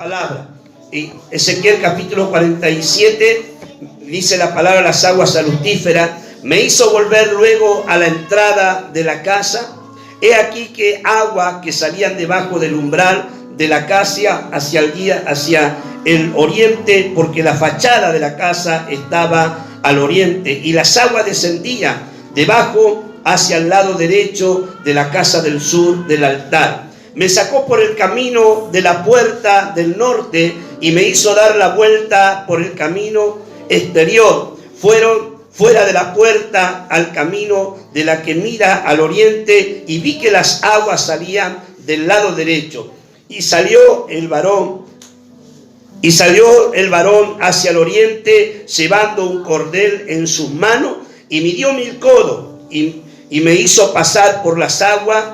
palabra. Y Ezequiel capítulo 47 dice la palabra: las aguas salutíferas. Me hizo volver luego a la entrada de la casa. He aquí que agua que salían debajo del umbral de la casa hacia el oriente, porque la fachada de la casa estaba al oriente, y las aguas descendían debajo hacia el lado derecho de la casa del sur del altar. Me sacó por el camino de la puerta del norte y me hizo dar la vuelta por el camino exterior. Fueron fuera de la puerta al camino de la que mira al oriente, y vi que las aguas salían del lado derecho. Y salió el varón hacia el oriente, llevando un cordel en sus manos, y midió 1000 codos, y me hizo pasar por las aguas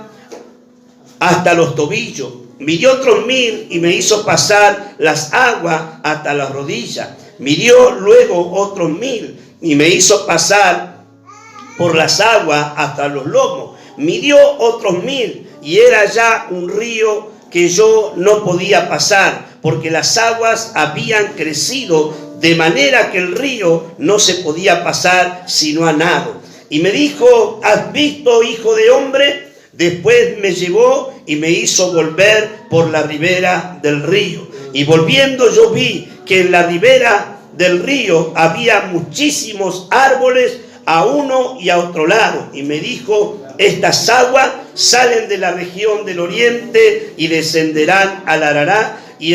hasta los tobillos. Midió otros 1000 y me hizo pasar las aguas hasta las rodillas. Midió luego otros 1000 y me hizo pasar por las aguas hasta los lomos. Midió otros 1000 y era ya un río que yo no podía pasar, porque las aguas habían crecido de manera que el río no se podía pasar sino a nado. Y me dijo: ¿has visto, hijo de hombre? Después me llevó y me hizo volver por la ribera del río. Y volviendo yo vi que en la ribera del río había muchísimos árboles a uno y a otro lado. Y me dijo: estas aguas salen de la región del oriente y descenderán al Arará y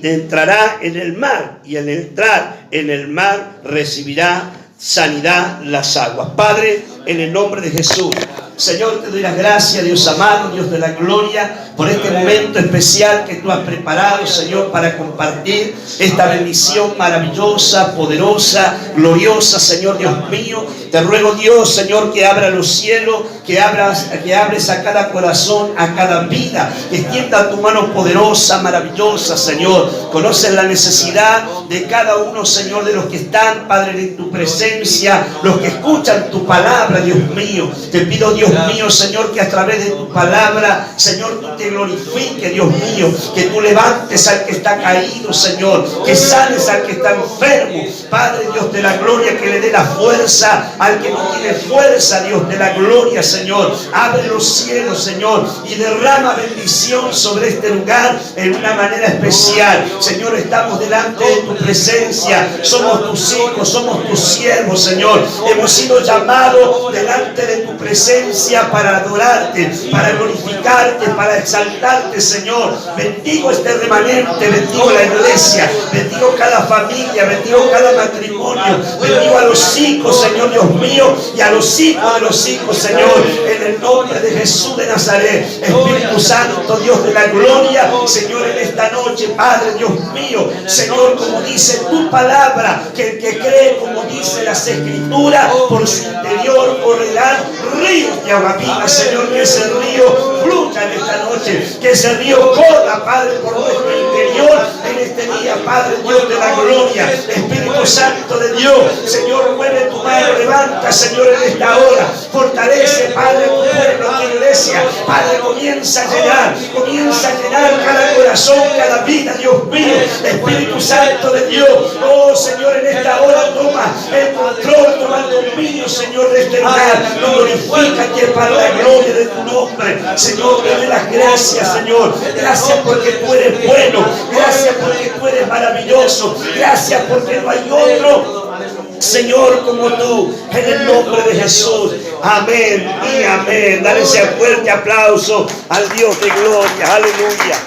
entrará en el mar. Y al entrar en el mar recibirá sanidad las aguas. Padre, en el nombre de Jesús, Señor, te doy las gracias, Dios amado, Dios de la gloria, por este momento especial que tú has preparado, Señor, para compartir esta bendición maravillosa, poderosa, gloriosa, Señor Dios mío. Te ruego, Dios, Señor, que abra los cielos, que abres a cada corazón, a cada vida, que extienda tu mano poderosa, maravillosa, Señor. Conoces la necesidad de cada uno, Señor, de los que están, Padre, en tu presencia, los que escuchan tu palabra, Dios mío. Te pido, Dios mío, Señor, que a través de tu palabra, Señor, tú te glorifiques, Dios mío, que tú levantes al que está caído, Señor, que sanes al que está enfermo, Padre, Dios de la gloria, que le dé la fuerza al que no tiene fuerza, Dios de la gloria, Señor. Abre los cielos, Señor, y derrama bendición sobre este lugar en una manera especial. Señor, estamos delante de tu presencia, somos tus hijos, somos tus siervos, Señor. Hemos sido llamados delante de tu presencia para adorarte, para glorificarte, para exaltarte, Señor. Bendigo este remanente, bendigo la iglesia, bendigo cada familia, bendigo cada matrimonio, bendigo a los hijos, Señor Dios mío, y a los hijos de los hijos, Señor, en el nombre de Jesús de Nazaret. Espíritu Santo, Dios de la gloria, Señor, en esta noche, Padre Dios mío, Señor, como dice tu palabra, que el que cree, como dice las Escrituras, por su interior correrán ríos de agua viva, Señor. Que ese río fluya en esta noche, que ese río corra, Padre, por nuestro interior en este día, Padre Dios de la gloria. Espíritu Santo de Dios, Señor, mueve tu mano, levanta, Señor, en esta hora, fortalece, Padre, tu pueblo, tu iglesia, Padre, comienza a llenar cada corazón, cada vida, Dios mío. Espíritu Santo de Dios, oh Señor, en esta hora toma el control, toma el dominio, Señor, de este lugar. Lo glorifícate para la gloria de tu nombre, Señor. Te doy las gracias, Señor. Gracias porque tú eres bueno, gracias porque tú eres maravilloso, gracias porque no hay otro, Señor, como tú, en el nombre de Jesús. Amén y amén. Dale ese fuerte aplauso al Dios de gloria. Aleluya.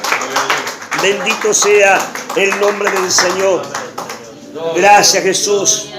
Bendito sea el nombre del Señor. Gracias, Jesús.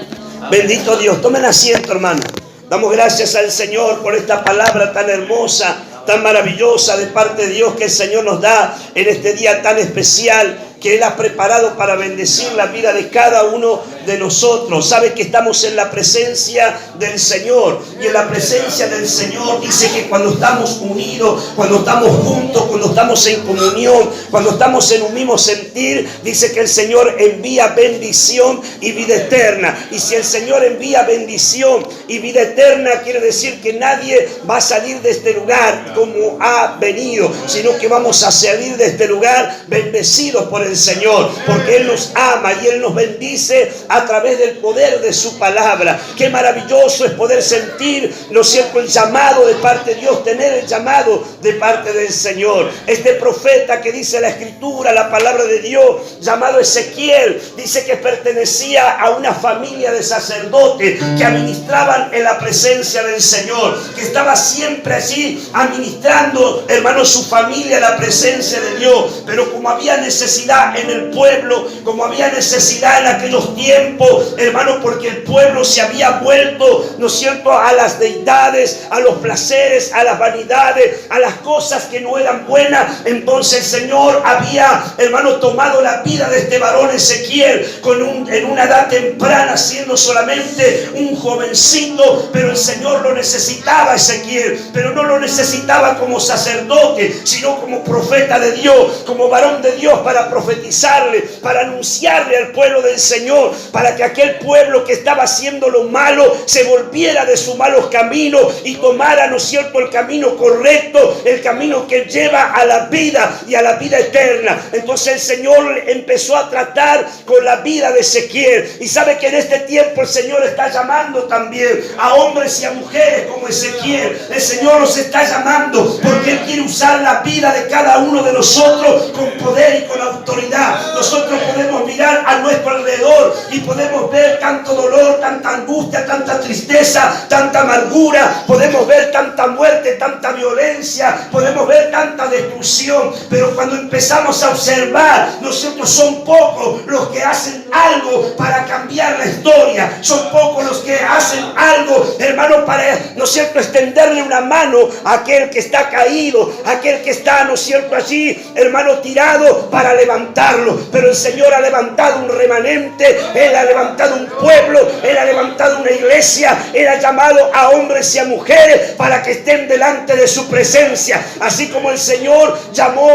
Bendito Dios. Tomen asiento, hermano. Damos gracias al Señor por esta palabra tan hermosa, tan maravillosa de parte de Dios que el Señor nos da en este día tan especial que Él ha preparado para bendecir la vida de cada uno de nosotros. Sabe que estamos en la presencia del Señor, y en la presencia del Señor dice que cuando estamos unidos, cuando estamos juntos, cuando estamos en comunión, cuando estamos en un mismo sentir, dice que el Señor envía bendición y vida eterna. Y si el Señor envía bendición y vida eterna, quiere decir que nadie va a salir de este lugar como ha venido, sino que vamos a salir de este lugar bendecidos por el el Señor, porque Él nos ama y Él nos bendice a través del poder de su palabra. Qué maravilloso es poder sentir, ¿no es cierto?, el llamado de parte de Dios, tener el llamado de parte del Señor. Este profeta que dice la Escritura, la palabra de Dios, llamado Ezequiel, dice que pertenecía a una familia de sacerdotes que administraban en la presencia del Señor, que estaba siempre allí administrando, hermanos, su familia, la presencia de Dios. Pero como había necesidad en el pueblo, como había necesidad en aquellos tiempos, hermanos, porque el pueblo se había vuelto, ¿no es cierto?, a las deidades, a los placeres, a las vanidades, a las cosas que no eran buenas. Entonces el Señor había, hermano, tomado la vida de este varón Ezequiel en una edad temprana, siendo solamente un jovencito, pero el Señor lo necesitaba, Ezequiel, pero no lo necesitaba como sacerdote, sino como profeta de Dios, como varón de Dios, para profetizarle, para anunciarle al pueblo del Señor, para que aquel pueblo que estaba haciendo lo malo se volviera de sus malos caminos y tomara, ¿no es cierto?, el camino correcto, el camino que lleva a la vida y a la vida eterna. Entonces el Señor empezó a tratar con la vida de Ezequiel, y sabe que en este tiempo el Señor está llamando también a hombres y a mujeres como Ezequiel. El Señor nos está llamando porque Él quiere usar la vida de cada uno de nosotros con poder y con autoridad. Nosotros podemos mirar a nuestro alrededor y podemos ver tanto dolor, tanta angustia, tanta tristeza, tanta amargura, podemos ver tanta muerte, tanta violencia, podemos ver tanta destrucción, pero cuando empezamos a observar, nosotros son pocos los que hacen algo para cambiar la historia, son pocos los que hacen algo, hermano, para, ¿no es cierto?, extenderle una mano a aquel que está caído, a aquel que está, ¿no es cierto?, allí, hermano, tirado, para levantarlo. Pero el Señor ha levantado un remanente, Él ha levantado un pueblo, Él ha levantado una iglesia, Él ha llamado a hombres y a mujeres para que estén delante de su presencia, así como el Señor llamó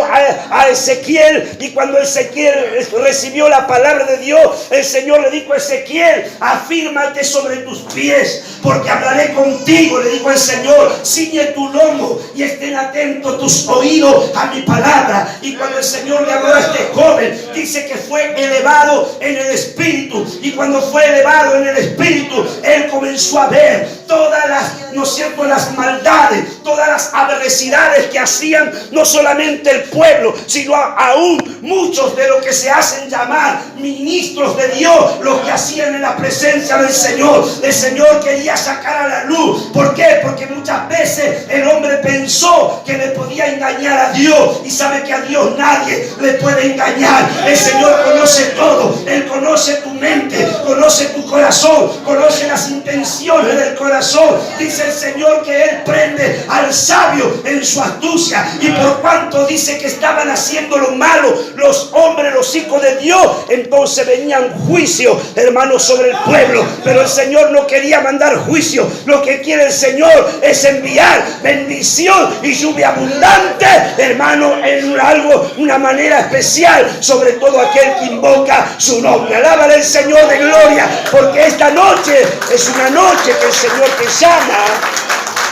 a Ezequiel. Y cuando Ezequiel recibió la palabra de Dios, el Señor le dijo a Ezequiel: afírmate sobre tus pies, porque hablaré contigo. Le dijo el Señor: ciñe tu lomo y estén atentos tus oídos a mi palabra. Y cuando el Señor le habló a este joven, dice que fue elevado en el Espíritu, y cuando fue elevado en el Espíritu, él comenzó a ver todas las, ¿no es cierto?, las maldades, todas las adversidades que hacían no solamente el pueblo, sino aún muchos de los que se hacen llamar ministros de Dios, los que hacían en la presencia del Señor. El Señor quería sacar a la luz. ¿Por qué? Porque muchas veces el hombre pensó que le podía engañar a Dios, y sabe que a Dios nadie le puede engañar. El Señor conoce todo, Él conoce tu mente, conoce tu corazón, conoce las intenciones del corazón. Dice el Señor que Él prende al sabio en su astucia, y por cuanto dice que estaban haciendo lo malo los hombres, los hijos de Dios, entonces venían juicio, hermanos, sobre el pueblo. Pero el Señor no quería mandar juicio. Lo que quiere el Señor es enviar bendición y lluvia abundante, hermano, en algo, una manera especial sobre todo aquel que invoca su nombre. Alábale al Señor de gloria, porque esta noche es una noche que el Señor te llama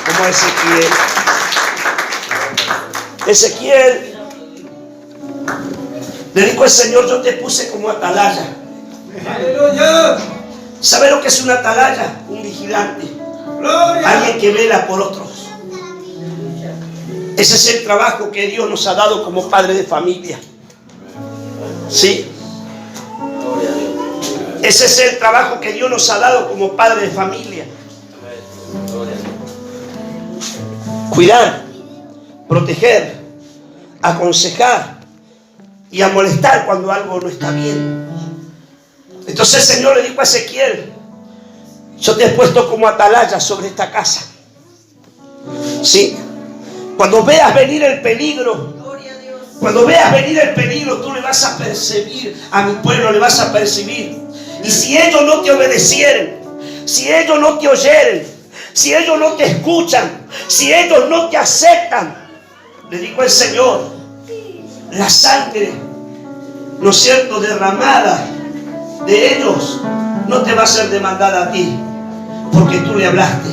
como Ezequiel. Ezequiel le dijo al Señor: yo te puse como atalaya. ¡Aleluya! ¿Sabe lo que es una atalaya? Un vigilante. ¡Gloria! Alguien que vela por otros. Ese es el trabajo que Dios nos ha dado como padre de familia. ¿Sí? Ese es el trabajo que Dios nos ha dado como padre de familia. Cuidar, proteger, aconsejar y amonestar cuando algo no está bien. Entonces el Señor le dijo a Ezequiel: yo te he puesto como atalaya sobre esta casa. Sí. Cuando veas venir el peligro, cuando veas venir el peligro, tú le vas a percibir, a mi pueblo le vas a percibir. Y si ellos no te obedecieren, si ellos no te oyeren, si ellos no te escuchan, si ellos no te aceptan, le dijo el Señor, la sangre, ¿no es cierto?, derramada de ellos no te va a ser demandada a ti, porque tú le hablaste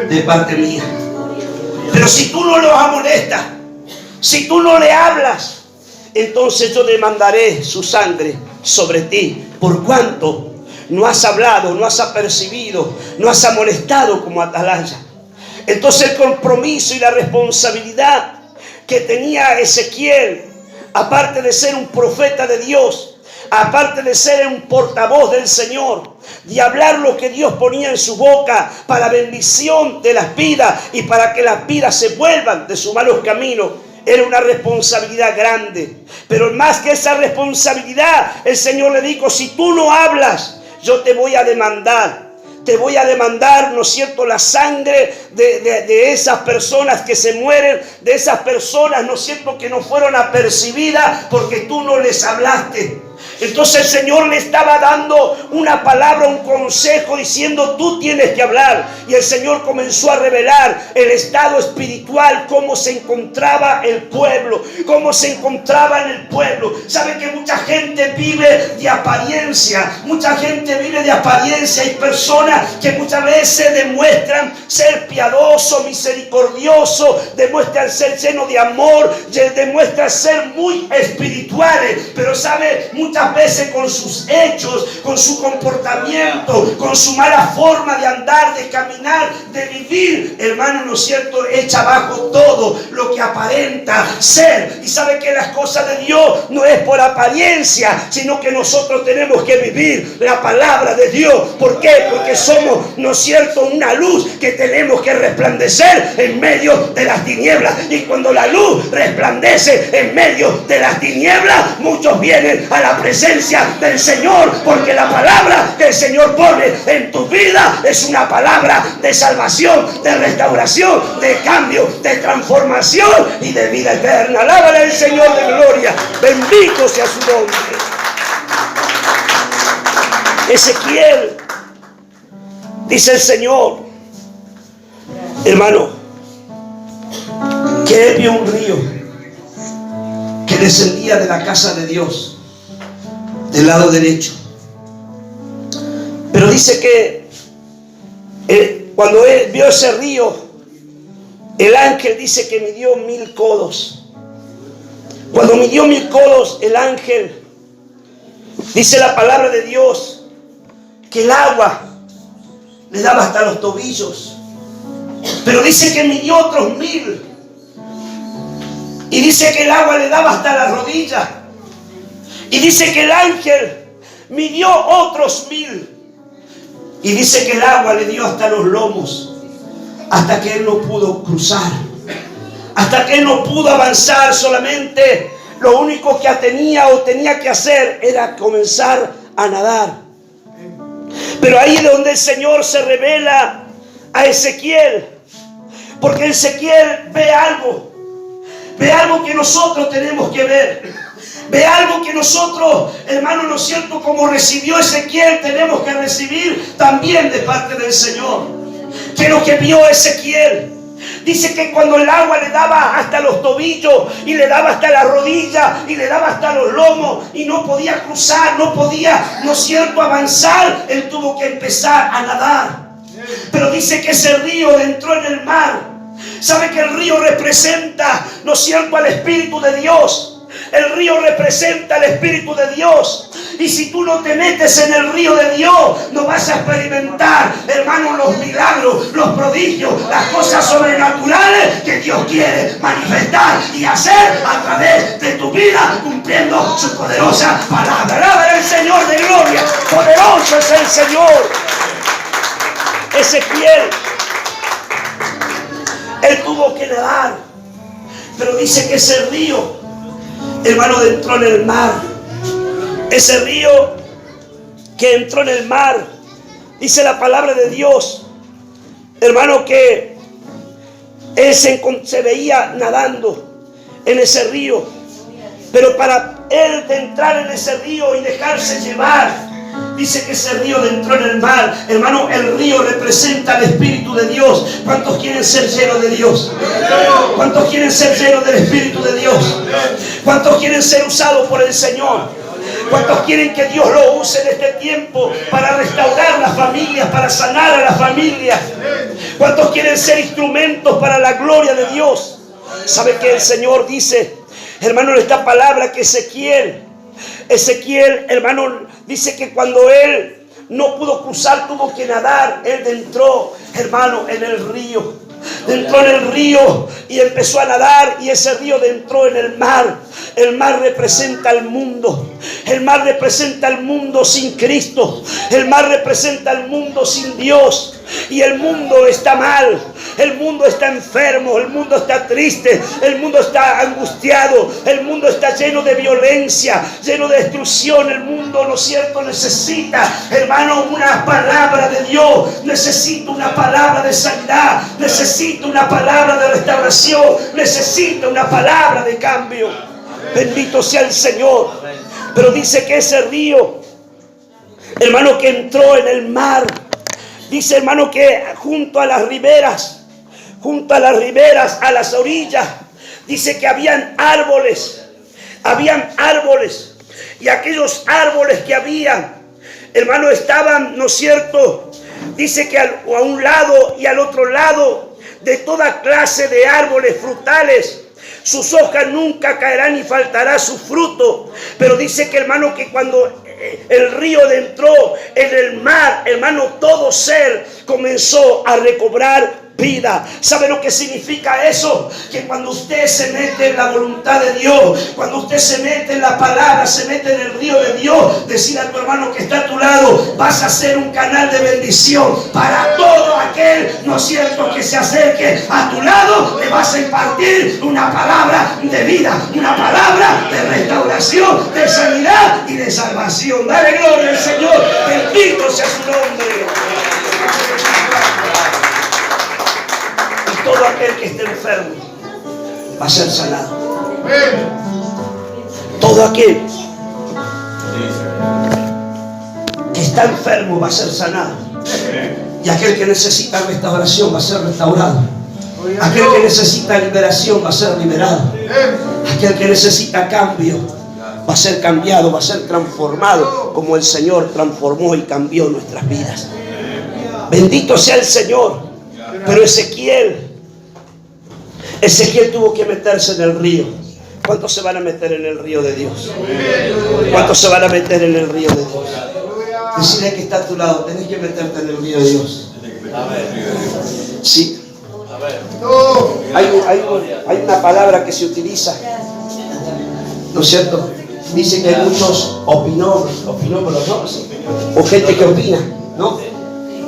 de parte mía. Pero si tú no los amonestas, si tú no le hablas, entonces yo demandaré su sangre sobre ti, por cuanto no has hablado, no has apercibido, no has amonestado como atalaya. Entonces el compromiso y la responsabilidad que tenía Ezequiel, aparte de ser un profeta de Dios, aparte de ser un portavoz del Señor, de hablar lo que Dios ponía en su boca para bendición de las vidas y para que las vidas se vuelvan de sus malos caminos, era una responsabilidad grande. Pero más que esa responsabilidad, el Señor le dijo: si tú no hablas, yo te voy a demandar. Te voy a demandar, ¿no es cierto?, la sangre de esas personas que se mueren, de esas personas, ¿no es cierto?, que no fueron apercibidas porque tú no les hablaste. Entonces el Señor le estaba dando una palabra, un consejo, diciendo: tú tienes que hablar. Y el Señor comenzó a revelar el estado espiritual, cómo se encontraba el pueblo, cómo se encontraba en el pueblo. ¿Sabe que mucha gente vive de apariencia? Mucha gente vive de apariencia. Hay personas que muchas veces demuestran ser piadoso, misericordioso, demuestran ser lleno de amor, demuestran ser muy espirituales. Pero ¿sabe? Muchas veces con sus hechos, con su comportamiento, con su mala forma de andar, de caminar, de vivir, hermano, ¿no es cierto?, echa abajo todo lo que aparenta ser. Y sabe que las cosas de Dios no es por apariencia, sino que nosotros tenemos que vivir la palabra de Dios. ¿Por qué? Porque somos, ¿no es cierto?, una luz que tenemos que resplandecer en medio de las tinieblas. Y cuando la luz resplandece en medio de las tinieblas, muchos vienen a la presencia del Señor, porque la palabra que el Señor pone en tu vida es una palabra de salvación, de restauración, de cambio, de transformación y de vida eterna. Alábale al Señor de gloria, bendito sea su nombre. Ezequiel, dice el Señor, hermano, que él vio un río que descendía de la casa de Dios del lado derecho. Pero dice que cuando él vio ese río, el ángel dice que midió 1000 codos. Cuando midió 1000 codos, el ángel, dice la palabra de Dios, que el agua le daba hasta los tobillos. Pero dice que midió otros 1000. Y dice que el agua le daba hasta la rodilla. Y dice que el ángel midió otros 1000. Y dice que el agua le dio hasta los lomos, hasta que él no pudo cruzar, hasta que él no pudo avanzar. Solamente lo único que tenía que hacer era comenzar a nadar. Pero ahí es donde el Señor se revela a Ezequiel, porque Ezequiel ve algo que nosotros tenemos que ver. Ve algo que nosotros, hermano, ¿no es cierto?, como recibió Ezequiel, tenemos que recibir también de parte del Señor. Que lo que vio Ezequiel, dice que cuando el agua le daba hasta los tobillos y le daba hasta la rodilla y le daba hasta los lomos y no podía cruzar, no podía, ¿no es cierto?, avanzar, él tuvo que empezar a nadar. Pero dice que ese río entró en el mar. ¿Sabe que el río representa, ¿no es cierto?, al Espíritu de Dios? El río representa al Espíritu de Dios. Y si tú no te metes en el río de Dios, no vas a experimentar, hermano, los milagros, los prodigios, las cosas sobrenaturales que Dios quiere manifestar y hacer a través de tu vida, cumpliendo su poderosa palabra. Alaba al Señor de gloria. Poderoso es el Señor. Ezequiel, él tuvo que nadar. Pero dice que ese río, hermano, entró en el mar. Ese río que entró en el mar, dice la palabra de Dios, hermano, que él se veía nadando en ese río. Pero para él entrar en ese río y dejarse llevar, dice que ese río entró en el mar. Hermano, el río representa el Espíritu de Dios. ¿Cuántos quieren ser llenos de Dios? ¿Cuántos quieren ser llenos del Espíritu de Dios? ¿Cuántos quieren ser usados por el Señor? ¿Cuántos quieren que Dios lo use en este tiempo para restaurar las familias, para sanar a las familias? ¿Cuántos quieren ser instrumentos para la gloria de Dios? ¿Sabe que el Señor dice, Hermano, esta palabra que Ezequiel, hermano, dice que cuando él no pudo cruzar, tuvo que nadar. Él entró, hermano, en el río. Entró en el río y empezó a nadar, y ese río entró en el mar. El mar representa el mundo. El mar representa el mundo sin Cristo. El mar representa el mundo sin Dios. Y el mundo está mal. El mundo está enfermo. El mundo está triste. El mundo está angustiado. El mundo está lleno de violencia, lleno de destrucción. El mundo, ¿no es cierto?, necesita, hermano, una palabra de Dios. Necesita una palabra de sanidad. Necesita una palabra de restauración. Necesita una palabra de cambio. Bendito sea el Señor. Pero dice que ese río, hermano, que entró en el mar, dice, hermano, que junto a las riberas, a las orillas, dice que habían árboles, y aquellos árboles que habían, hermano, estaban, ¿no es cierto?, dice que a un lado y al otro lado de toda clase de árboles frutales. Sus hojas nunca caerán ni faltará su fruto. Pero dice que, hermano, que cuando el río entró en el mar, hermano, todo ser comenzó a recobrar vida. ¿Sabe lo que significa eso? Que cuando usted se mete en la voluntad de Dios, cuando usted se mete en la palabra, se mete en el río de Dios, decir a tu hermano que está a tu lado, vas a ser un canal de bendición para todo aquel, ¿no es cierto?, que se acerque a tu lado. Le vas a impartir una palabra de vida, una palabra de restauración, de sanidad y de salvación. Dale gloria al Señor. Bendito sea su nombre. Todo aquel que esté enfermo va a ser sanado. Todo aquel que está enfermo va a ser sanado. Y aquel que necesita restauración va a ser restaurado. Aquel que necesita liberación va a ser liberado. Aquel que necesita cambio va a ser cambiado, va a ser transformado, como el Señor transformó y cambió nuestras vidas. Bendito sea el Señor. Pero Ezequiel tuvo que meterse en el río. ¿Cuántos se van a meter en el río de Dios? ¿Cuántos se van a meter en el río de Dios? Decirle que está a tu lado, tenés que meterte en el río de Dios. Sí. Hay una palabra que se utiliza, ¿no es cierto? Dice que hay muchos opinólogos, ¿no? O gente que opina, ¿no?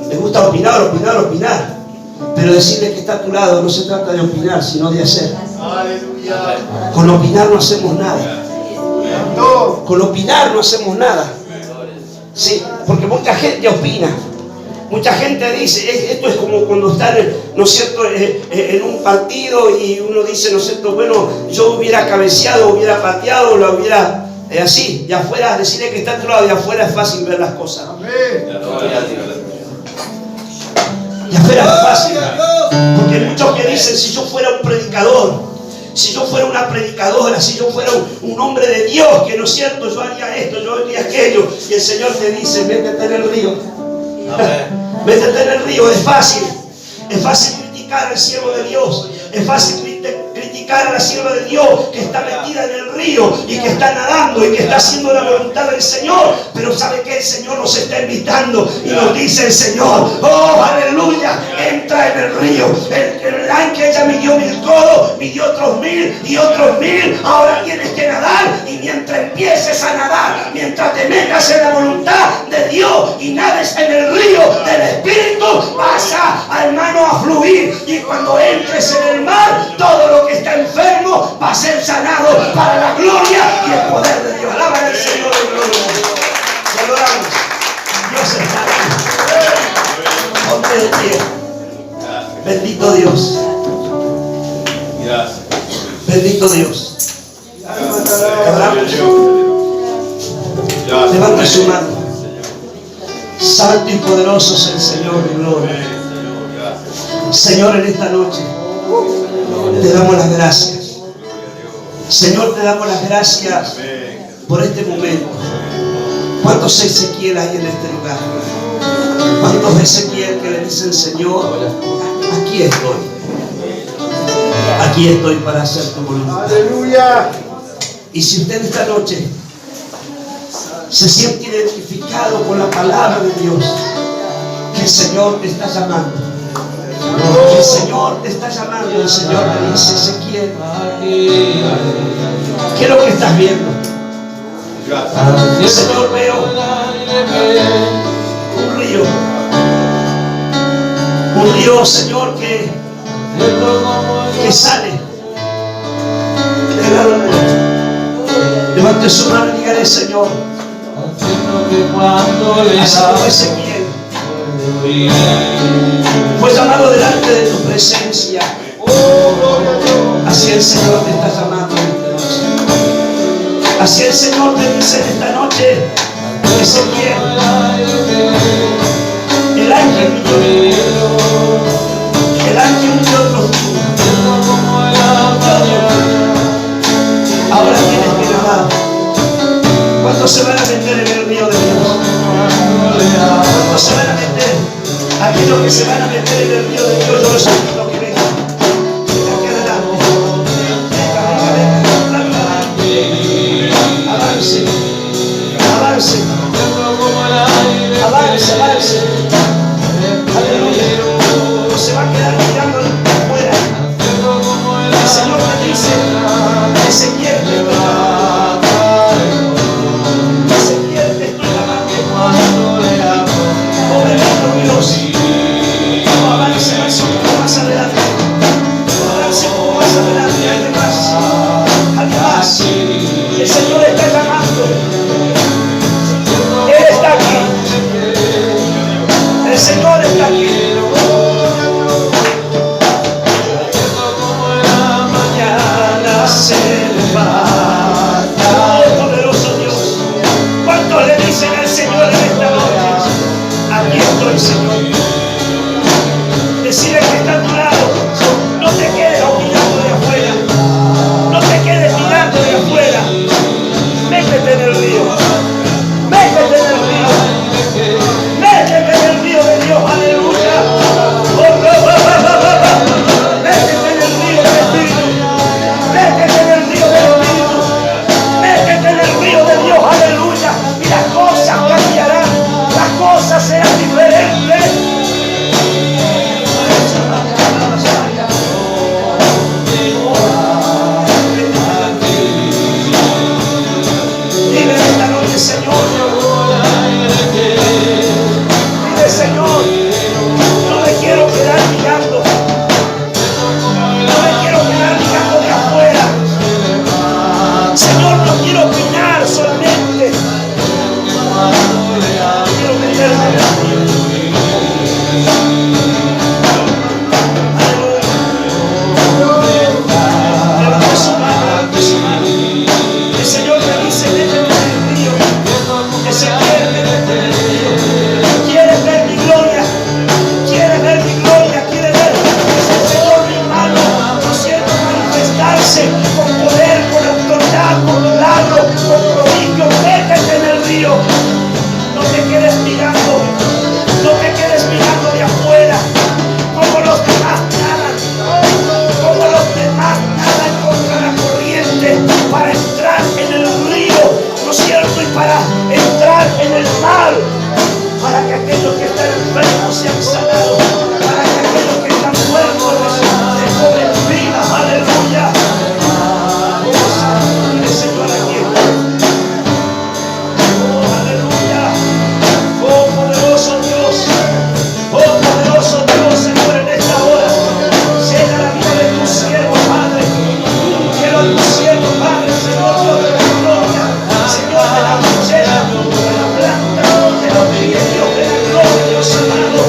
Les gusta opinar. Pero decirle que está a tu lado no se trata de opinar, sino de hacer. Con opinar no hacemos nada. Con opinar no hacemos nada. Sí, porque mucha gente opina. Mucha gente dice, esto es como cuando están, ¿no es cierto?, en un partido y uno dice, ¿no es cierto?, bueno, yo hubiera cabeceado, hubiera pateado, lo hubiera así. Y afuera, decirle que está a tu lado, y afuera es fácil ver las cosas. Y afuera es fácil. Porque hay muchos que dicen, si yo fuera un predicador, si yo fuera una predicadora, si yo fuera un hombre de Dios, que no es cierto, yo haría esto, yo haría aquello. Y el Señor te dice, métete en el río. Métete en el río. Es fácil criticar al siervo de Dios. Es fácil criticar a la sierva de Dios que está metida en el río y que está nadando y que está haciendo la voluntad del Señor. Pero ¿sabe qué? El Señor nos está invitando y nos dice el Señor, oh, aleluya, entra en el río. El ángel ya midió 1000 codos, midió otros 1000 y otros 1000. Ahora tienes que nadar, y mientras empieces a nadar, mientras te metas en la voluntad de Dios y nades en el río del Espíritu, vas a, hermano, a fluir. Y cuando entres en el mar, todo lo que está enfermo va a ser sanado para la gloria y el poder de Dios. Alaban al Señor de gloria. Te adoramos. Dios está aquí. Ponte de pie. Bendito Dios. Bendito Dios. Levanta su mano. Santo y poderoso es el Señor de gloria. Señor, en esta noche te damos las gracias. Señor, te damos las gracias por este momento. ¿Cuántos Ezequiel hay en este lugar? ¿Cuántos Ezequiel que le dicen, Señor, aquí estoy para hacer tu voluntad? Aleluya. Y si usted esta noche se siente identificado con la palabra de Dios, que el Señor te está llamando, que el Señor te está llamando, el Señor te dice: Ezequiel, ¿qué es lo que estás viendo? El Señor, veo un río, Señor, que sale del lado derecho. Levante su mano y dígale: Señor, así como Ezequiel fue llamado delante de tu presencia, así el Señor te está llamando esta noche. Así el Señor te dice en esta noche: Ezequiel, el ángel huyó otros ahora tienes que nadar. ¿Cuántos se van a meter en el río de Dios? ¿Cuántos se van a meter? Aquellos que se van a meter en el río de Dios, yo los invito que vengan. Aquí adelante. Avance. Avance. Avance, avance. Aleluya. No se va a quedar mirando afuera. El Señor te dice: Ezequiel, te estoy llamando. Ezequiel, te estoy llamando. Oh, bendito Dios. No avance más un poco más adelante. No avance un poco más adelante. Alguien más. Alguien más. El Señor está llamando. Él está aquí. El Señor está aquí. Mañana se levanta. Oh, poderoso Dios. ¿Cuántos le dicen al Señor en esta noche? Aquí estoy, Señor. Decide que está a tu lado. No te quedes mirando de afuera. No te quedes mirando de afuera. Métete en el río. Métete en el río. Métete en el río de Dios. Aleluya. Métete en el río del Espíritu. Métete en el río del Espíritu. Métete en el río de Dios. Aleluya. Y las cosas cambiarán. Las cosas serán diferentes. Dile esta noche: Señor. Dile: Señor, no me quiero quedar mirando. No me quiero quedar mirando de afuera. Señor, no quiero opinar solamente. Quiero meterme en el río. Levante su mano, levante su mano. El Señor me dice: métete en el río. Ezequiel, métete en el río. ¿Quieres ver mi gloria? ¿Quieres ver mi gloria? ¿Quieres ver el Señor, mi hermano? ¿No es cierto? Manifestarse con poder, con autoridad, con milagro, con prodigio. Métete en el río. No te quedes mirando. No te quedes mirando de afuera. Como los demás nadan. Como los demás nadan contra la corriente para entrar en el río, ¿no es cierto? Y para entrar en el mar, para que aquellos que están enfermos sean sanados, para que aquellos que están muertos les cobren vida. Aleluya. El Señor aquí. Oh, aleluya. Oh, poderoso Dios. Oh, poderoso Dios, Señor, en esta hora. Llena la vida de tu siervo, Padre. Quiero a tu siervo, Padre, Señor, Dios de la gloria. Señor de la muchera, de la planta, de los pies, Dios de la gloria, Dios amado.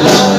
la